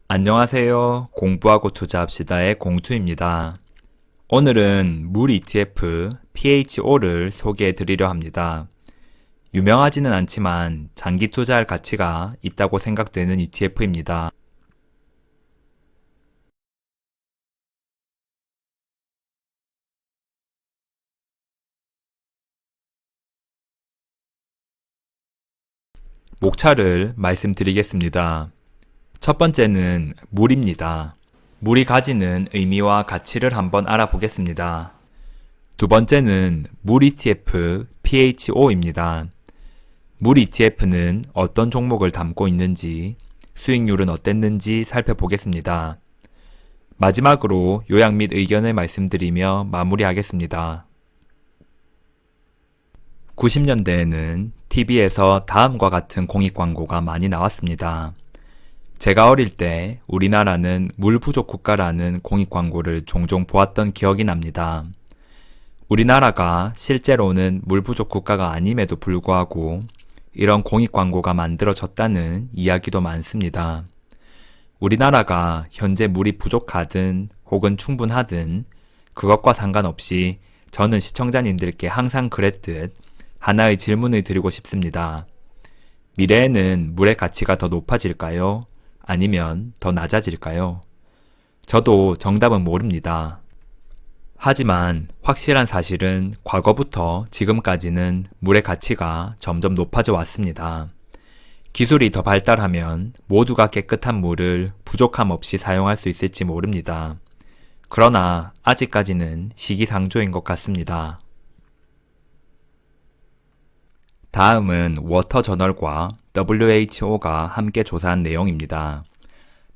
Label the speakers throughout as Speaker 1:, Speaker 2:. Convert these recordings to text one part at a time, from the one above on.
Speaker 1: 안녕하세요. 공부하고 투자합시다의 공투입니다. 오늘은 물 ETF PHO를 소개해 드리려 합니다. 유명하지는 않지만 장기 투자할 가치가 있다고 생각되는 ETF입니다. 목차를 말씀드리겠습니다. 첫 번째는 물입니다. 물이 가지는 의미와 가치를 한번 알아보겠습니다. 두 번째는 물 ETF PHO입니다. 물 ETF는 어떤 종목을 담고 있는지, 수익률은 어땠는지 살펴보겠습니다. 마지막으로 요약 및 의견을 말씀드리며 마무리하겠습니다. 90년대에는 TV에서 다음과 같은 공익 광고가 많이 나왔습니다. 제가 어릴 때 우리나라는 물 부족 국가라는 공익 광고를 종종 보았던 기억이 납니다. 우리나라가 실제로는 물 부족 국가가 아님에도 불구하고 이런 공익 광고가 만들어졌다는 이야기도 많습니다. 우리나라가 현재 물이 부족하든 혹은 충분하든 그것과 상관없이 저는 시청자님들께 항상 그랬듯 하나의 질문을 드리고 싶습니다. 미래에는 물의 가치가 더 높아질까요? 아니면 더 낮아질까요? 저도 정답은 모릅니다. 하지만 확실한 사실은 과거부터 지금까지는 물의 가치가 점점 높아져 왔습니다. 기술이 더 발달하면 모두가 깨끗한 물을 부족함 없이 사용할 수 있을지 모릅니다. 그러나 아직까지는 시기상조인 것 같습니다. 다음은 워터저널과 WHO가 함께 조사한 내용입니다.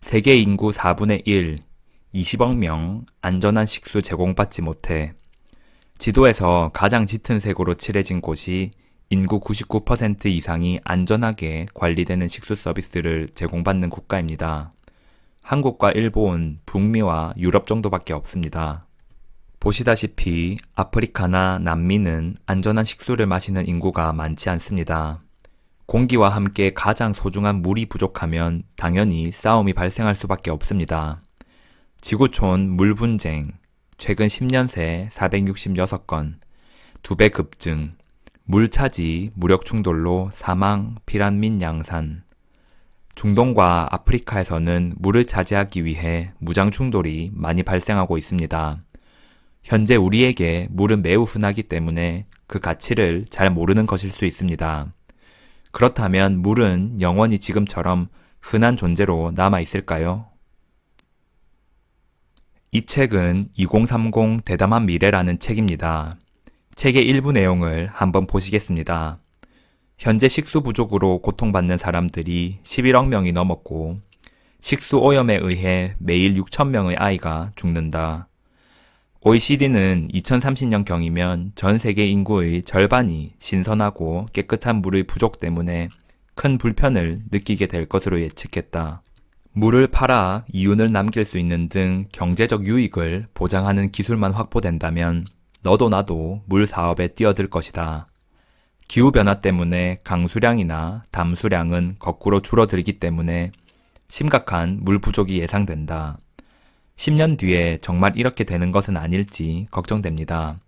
Speaker 1: 세계 인구 4분의 1, 20억 명 안전한 식수 제공받지 못해 지도에서 가장 짙은 색으로 칠해진 곳이 인구 99% 이상이 안전하게 관리되는 식수 서비스를 제공받는 국가입니다. 한국과 일본, 북미와 유럽 정도밖에 없습니다. 보시다시피 아프리카나 남미는 안전한 식수를 마시는 인구가 많지 않습니다. 공기와 함께 가장 소중한 물이 부족하면 당연히 싸움이 발생할 수밖에 없습니다. 지구촌 물 분쟁, 최근 10년 새 466건, 2배 급증, 물 차지, 무력 충돌로 사망, 피란 및 양산. 중동과 아프리카에서는 물을 차지하기 위해 무장 충돌이 많이 발생하고 있습니다. 현재 우리에게 물은 매우 흔하기 때문에 그 가치를 잘 모르는 것일 수 있습니다. 그렇다면 물은 영원히 지금처럼 흔한 존재로 남아 있을까요? 이 책은 2030 대담한 미래라는 책입니다. 책의 일부 내용을 한번 보시겠습니다. 현재 식수 부족으로 고통받는 사람들이 11억 명이 넘었고 식수 오염에 의해 매일 6천 명의 아이가 죽는다. OECD는 2030년경이면 전 세계 인구의 절반이 신선하고 깨끗한 물의 부족 때문에 큰 불편을 느끼게 될 것으로 예측했다. 물을 팔아 이윤을 남길 수 있는 등 경제적 유익을 보장하는 기술만 확보된다면 너도 나도 물 사업에 뛰어들 것이다. 기후변화 때문에 강수량이나 담수량은 거꾸로 줄어들기 때문에 심각한 물 부족이 예상된다. 10년 뒤에 정말 이렇게 되는 것은 아닐지 걱정됩니다.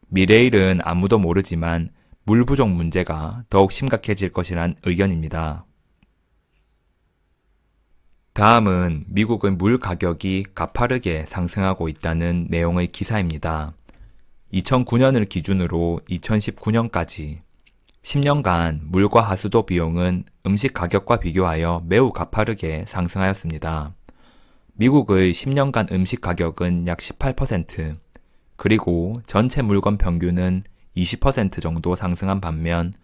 Speaker 1: 미래일은 아무도 모르지만 물 부족 문제가 더욱 심각해질 것이란 의견입니다. 다음은 미국의 물 가격이 가파르게 상승하고 있다는 내용의 기사입니다. 2009년을 기준으로 2019년까지 10년간 물과 하수도 비용은 음식 가격과 비교하여 매우 가파르게 상승하였습니다. 미국의 10년간 음식 가격은 약 18%, 그리고 전체 물건 평균은 20% 정도 상승한 반면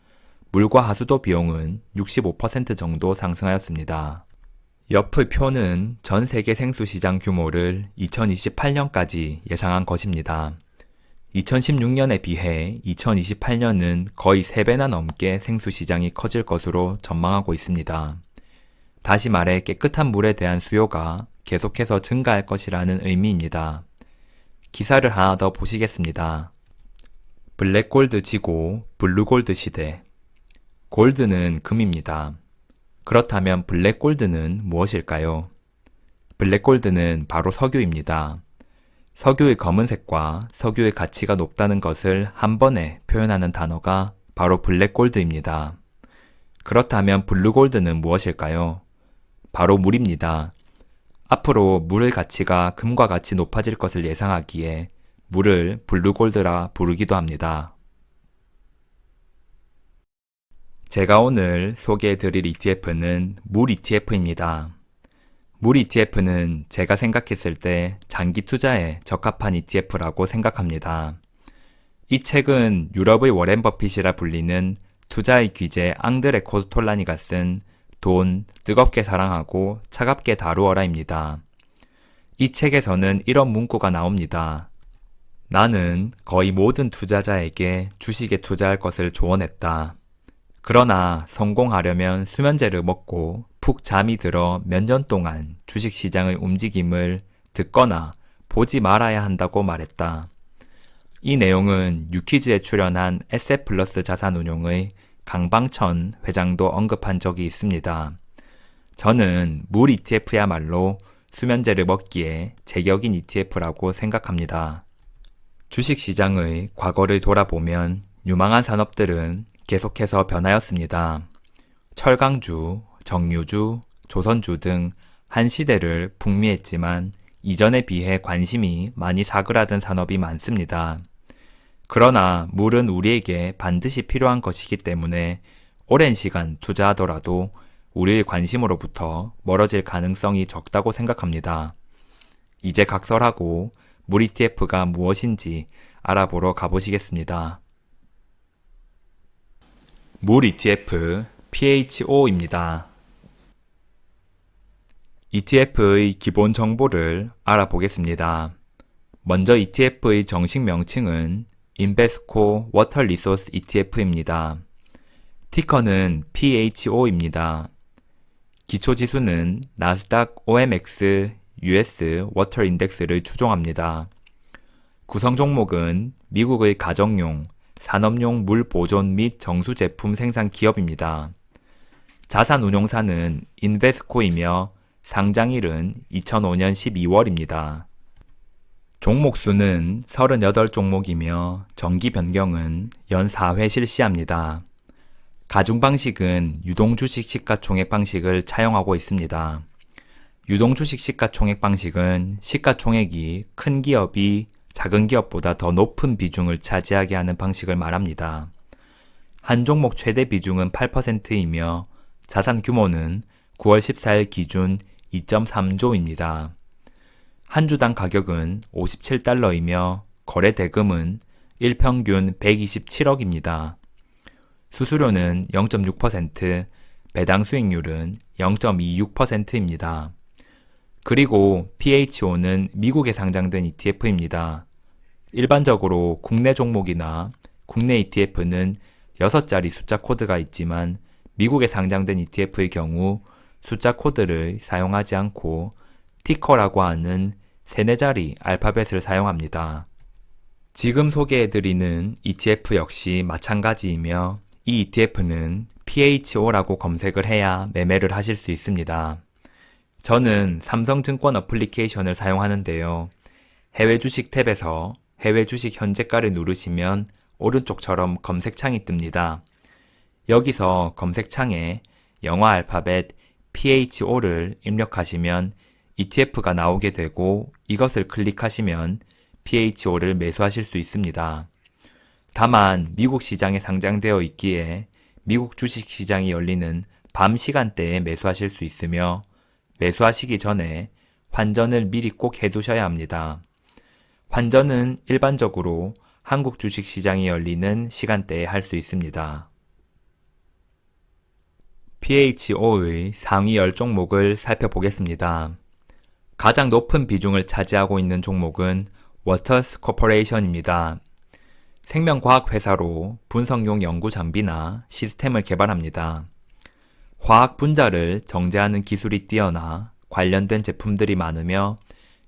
Speaker 1: 물과 하수도 비용은 65% 정도 상승하였습니다. 옆의 표는 전 세계 생수 시장 규모를 2028년까지 예상한 것입니다. 2016년에 비해 2028년은 거의 3배나 넘게 생수 시장이 커질 것으로 전망하고 있습니다. 다시 말해 깨끗한 물에 대한 수요가 계속해서 증가할 것이라는 의미입니다. 기사를 하나 더 보시겠습니다. 블랙골드 지고 블루골드 시대. 골드는 금입니다. 그렇다면 블랙골드는 무엇일까요? 블랙골드는 바로 석유입니다. 석유의 검은색과 석유의 가치가 높다는 것을 한 번에 표현하는 단어가 바로 블랙골드입니다. 그렇다면 블루골드는 무엇일까요? 바로 물입니다. 앞으로 물의 가치가 금과 같이 높아질 것을 예상하기에 물을 블루골드라 부르기도 합니다. 제가 오늘 소개해 드릴 ETF는 물 ETF입니다. 물 ETF는 제가 생각했을 때 장기 투자에 적합한 ETF라고 생각합니다. 이 책은 유럽의 워렌 버핏이라 불리는 투자의 귀재 앙드레 코스톨라니가 쓴 돈, 뜨겁게 사랑하고 차갑게 다루어라입니다. 이 책에서는 이런 문구가 나옵니다. 나는 거의 모든 투자자에게 주식에 투자할 것을 조언했다. 그러나 성공하려면 수면제를 먹고 푹 잠이 들어 몇 년 동안 주식시장의 움직임을 듣거나 보지 말아야 한다고 말했다. 이 내용은 유퀴즈에 출연한 에셋플러스 자산운용의 강방천 회장도 언급한 적이 있습니다. 저는 물 ETF야말로 수면제를 먹기에 제격인 ETF라고 생각합니다. 주식시장의 과거를 돌아보면 유망한 산업들은 계속해서 변하였습니다. 철강주, 정유주, 조선주 등 한 시대를 풍미했지만 이전에 비해 관심이 많이 사그라든 산업이 많습니다. 그러나 물은 우리에게 반드시 필요한 것이기 때문에 오랜 시간 투자하더라도 우리의 관심으로부터 멀어질 가능성이 적다고 생각합니다. 이제 각설하고 물 ETF가 무엇인지 알아보러 가보시겠습니다. 물 ETF PHO입니다. ETF의 기본 정보를 알아보겠습니다. 먼저 ETF의 정식 명칭은 인베스코 워터 리소스 ETF입니다. 티커는 PHO입니다. 기초지수는 나스닥 OMX US 워터 인덱스를 추종합니다. 구성 종목은 미국의 가정용, 산업용 물 보존 및 정수 제품 생산 기업입니다. 자산운용사는 인베스코이며 상장일은 2005년 12월입니다. 종목 수는 38종목이며 정기 변경은 연 4회 실시합니다. 가중 방식은 유동주식 시가총액 방식을 차용하고 있습니다. 유동주식 시가총액 방식은 시가총액이 큰 기업이 작은 기업보다 더 높은 비중을 차지하게 하는 방식을 말합니다. 한 종목 최대 비중은 8%이며 자산 규모는 9월 14일 기준 2.3조입니다. 한 주당 가격은 57달러이며 거래 대금은 일평균 127억입니다. 수수료는 0.6%, 배당 수익률은 0.26%입니다. 그리고 PHO는 미국에 상장된 ETF입니다. 일반적으로 국내 종목이나 국내 ETF는 6자리 숫자 코드가 있지만 미국에 상장된 ETF의 경우 숫자 코드를 사용하지 않고 티커라고 하는 3, 4자리 알파벳을 사용합니다. 지금 소개해드리는 ETF 역시 마찬가지이며 이 ETF는 PHO라고 검색을 해야 매매를 하실 수 있습니다. 저는 삼성증권 어플리케이션을 사용하는데요. 해외 주식 탭에서 해외 주식 현재가를 누르시면 오른쪽처럼 검색창이 뜹니다. 여기서 검색창에 영어 알파벳 PHO를 입력하시면 ETF가 나오게 되고 이것을 클릭하시면 PHO를 매수하실 수 있습니다. 다만 미국 시장에 상장되어 있기에 미국 주식 시장이 열리는 밤 시간대에 매수하실 수 있으며 매수하시기 전에 환전을 미리 꼭 해두셔야 합니다. 환전은 일반적으로 한국 주식 시장이 열리는 시간대에 할 수 있습니다. PHO의 상위 10종목을 살펴보겠습니다. 가장 높은 비중을 차지하고 있는 종목은 워터스 코퍼레이션입니다. 생명과학 회사로 분석용 연구 장비나 시스템을 개발합니다. 화학 분자를 정제하는 기술이 뛰어나 관련된 제품들이 많으며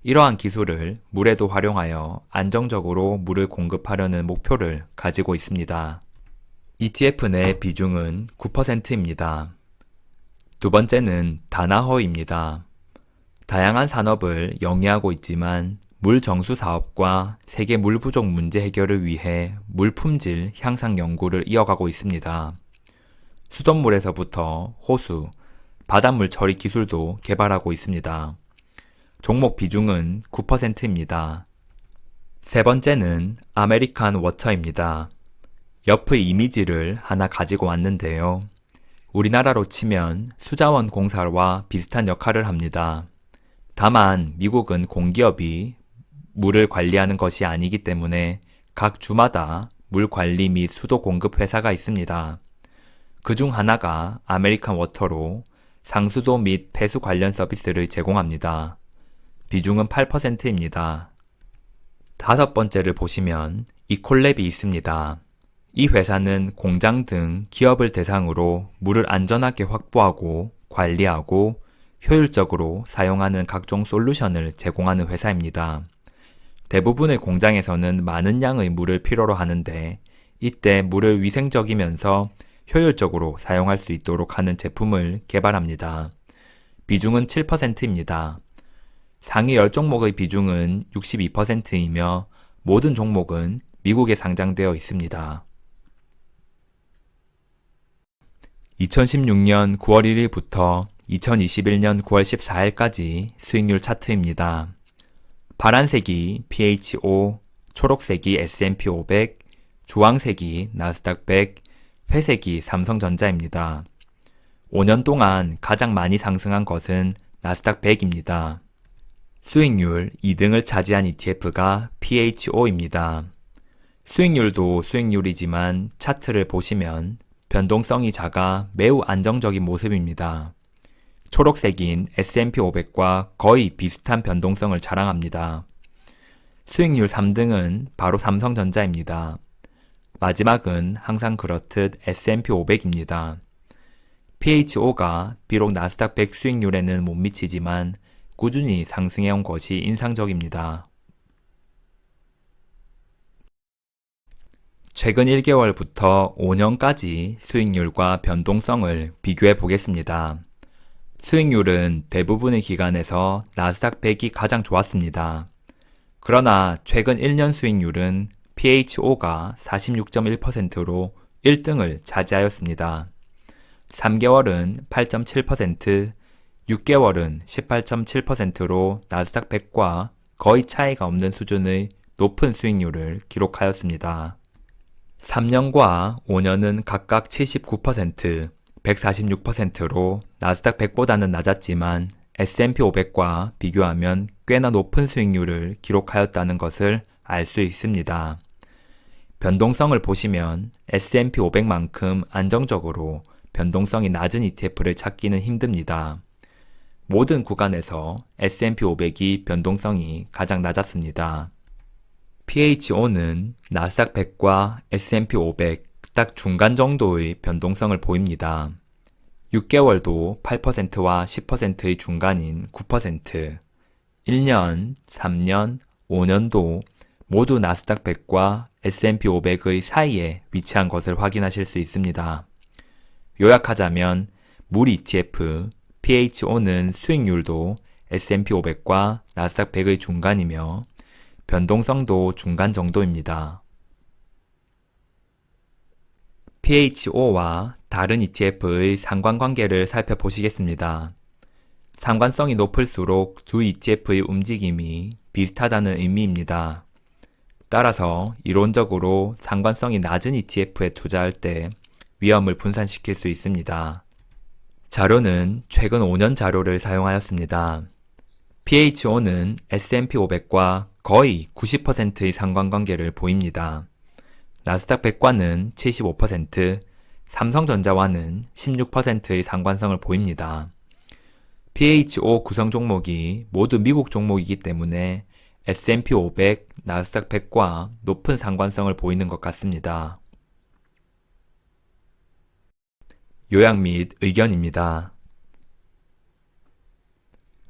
Speaker 1: 이러한 기술을 물에도 활용하여 안정적으로 물을 공급하려는 목표를 가지고 있습니다. ETF 내 비중은 9%입니다. 두 번째는 다나허입니다. 다양한 산업을 영위하고 있지만 물 정수 사업과 세계 물 부족 문제 해결을 위해 물 품질 향상 연구를 이어가고 있습니다. 수돗물에서부터 호수, 바닷물 처리 기술도 개발하고 있습니다. 종목 비중은 9%입니다. 세 번째는 아메리칸 워터입니다. 옆의 이미지를 하나 가지고 왔는데요. 우리나라로 치면 수자원 공사와 비슷한 역할을 합니다. 다만 미국은 공기업이 물을 관리하는 것이 아니기 때문에 각 주마다 물 관리 및 수도 공급 회사가 있습니다. 그중 하나가 아메리칸 워터로 상수도 및 폐수 관련 서비스를 제공합니다. 비중은 8%입니다. 다섯 번째를 보시면 이콜랩이 있습니다. 이 회사는 공장 등 기업을 대상으로 물을 안전하게 확보하고 관리하고 효율적으로 사용하는 각종 솔루션을 제공하는 회사입니다. 대부분의 공장에서는 많은 양의 물을 필요로 하는데 이때 물을 위생적이면서 효율적으로 사용할 수 있도록 하는 제품을 개발합니다. 비중은 7%입니다. 상위 10종목의 비중은 62%이며 모든 종목은 미국에 상장되어 있습니다. 2016년 9월 1일부터 2021년 9월 14일까지 수익률 차트입니다. 파란색이 PHO, 초록색이 S&P 500, 주황색이 나스닥 100, 회색이 삼성전자입니다. 5년 동안 가장 많이 상승한 것은 나스닥 100입니다. 수익률 2등을 차지한 ETF가 PHO입니다. 수익률도 수익률이지만 차트를 보시면 변동성이 작아 매우 안정적인 모습입니다. 초록색인 S&P 500과 거의 비슷한 변동성을 자랑합니다. 수익률 3등은 바로 삼성전자입니다. 마지막은 항상 그렇듯 S&P 500입니다. PHO가 비록 나스닥 100 수익률에는 못 미치지만 꾸준히 상승해온 것이 인상적입니다. 최근 1개월부터 5년까지 수익률과 변동성을 비교해 보겠습니다. 수익률은 대부분의 기간에서 나스닥 100이 가장 좋았습니다. 그러나 최근 1년 수익률은 PHO가 46.1%로 1등을 차지하였습니다. 3개월은 8.7%, 6개월은 18.7%로 나스닥 100과 거의 차이가 없는 수준의 높은 수익률을 기록하였습니다. 3년과 5년은 각각 79%, 146%로 나스닥 100보다는 낮았지만 S&P 500과 비교하면 꽤나 높은 수익률을 기록하였다는 것을 알 수 있습니다. 변동성을 보시면 S&P 500만큼 안정적으로 변동성이 낮은 ETF를 찾기는 힘듭니다. 모든 구간에서 S&P 500이 변동성이 가장 낮았습니다. PHO는 나스닥 100과 S&P 500 딱 중간 정도의 변동성을 보입니다. 6개월도 8%와 10%의 중간인 9%, 1년, 3년, 5년도 모두 나스닥 100과 S&P 500의 사이에 위치한 것을 확인하실 수 있습니다. 요약하자면 물 ETF, PHO는 수익률도 S&P 500과 나스닥 100의 중간이며 변동성도 중간 정도입니다. PHO와 다른 ETF의 상관관계를 살펴보시겠습니다. 상관성이 높을수록 두 ETF의 움직임이 비슷하다는 의미입니다. 따라서 이론적으로 상관성이 낮은 ETF에 투자할 때 위험을 분산시킬 수 있습니다. 자료는 최근 5년 자료를 사용하였습니다. PHO는 S&P 500과 거의 90%의 상관관계를 보입니다. 나스닥 100과는 75%, 삼성전자와는 16%의 상관성을 보입니다. PHO 구성 종목이 모두 미국 종목이기 때문에 S&P 500, 나스닥 100과 높은 상관성을 보이는 것 같습니다. 요약 및 의견입니다.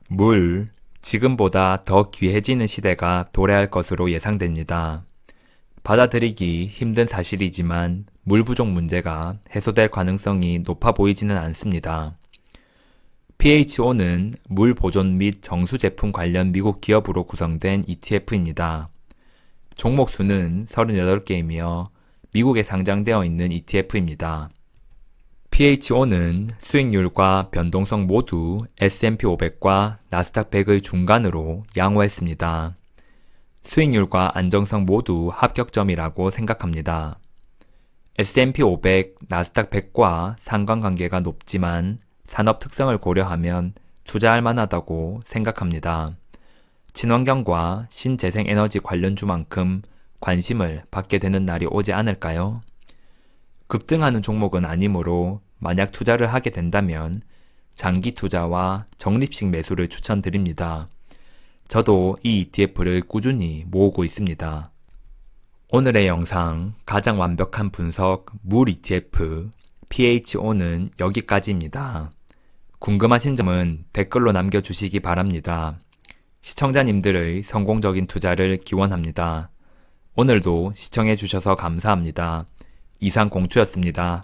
Speaker 1: 물, 지금보다 더 귀해지는 시대가 도래할 것으로 예상됩니다. 받아들이기 힘든 사실이지만 물 부족 문제가 해소될 가능성이 높아 보이지는 않습니다. PHO는 물 보존 및 정수 제품 관련 미국 기업으로 구성된 ETF입니다. 종목 수는 38개이며 미국에 상장되어 있는 ETF입니다. PHO는 수익률과 변동성 모두 S&P 500과 나스닥 100의 중간으로 양호했습니다. 수익률과 안정성 모두 합격점이라고 생각합니다. S&P 500, 나스닥 100과 상관관계가 높지만 산업 특성을 고려하면 투자할 만하다고 생각합니다. 친환경과 신재생에너지 관련주만큼 관심을 받게 되는 날이 오지 않을까요? 급등하는 종목은 아니므로 만약 투자를 하게 된다면 장기 투자와 적립식 매수를 추천드립니다. 저도 이 ETF를 꾸준히 모으고 있습니다. 오늘의 영상 가장 완벽한 분석 물 ETF PHO는 여기까지입니다. 궁금하신 점은 댓글로 남겨주시기 바랍니다. 시청자님들의 성공적인 투자를 기원합니다. 오늘도 시청해주셔서 감사합니다. 이상 공투였습니다.